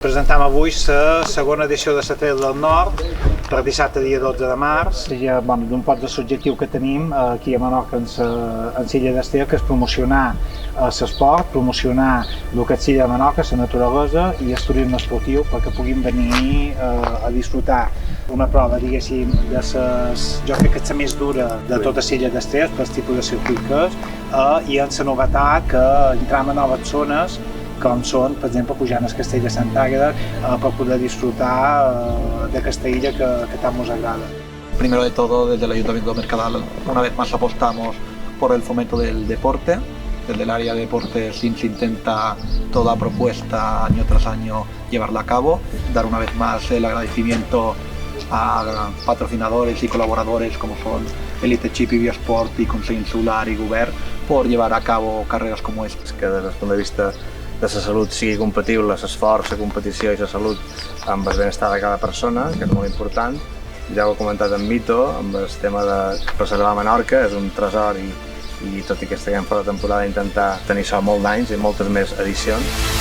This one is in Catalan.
Presentem avui la segona edició de la Trail del Nord, per dissabte dia 12 de març. D'un pot de l'objectiu que tenim aquí a Menorca en l'illa d'Ester, que és promocionar l'esport, promocionar el que és l'illa de Menorca, la naturalesa i el turisme esportiu, perquè puguin venir a disfrutar una prova, diguéssim, jo crec que és la més dura de tota l'illa d'Ester, pel tipus de circuit que és, i amb la novetat que entram a noves zones, com són, per exemple, pujant al castell de Santa Àgueda per poder disfrutar d'aquesta illa que tant nos agrada. Primero de todo, desde el Ayuntamiento de Mercadal, una vez más apostamos por el fomento del deporte. Desde el área de deportes se intenta toda propuesta año tras año llevarla a cabo, dar una vez más el agradecimiento a patrocinadores y colaboradores como son Elite Chip y Biosport y Consell Insular y Govern por llevar a cabo carreras como estas. Que des del punt de vista de la salut sigui compatible, l'esforç, la competició i la salut amb el benestar de cada persona, que és molt important. Ja ho he comentat en Mito, amb el tema de preservar Menorca, és un tresor i tot i que estiguem fora de temporada intentar tenir això molt d'anys i moltes més edicions.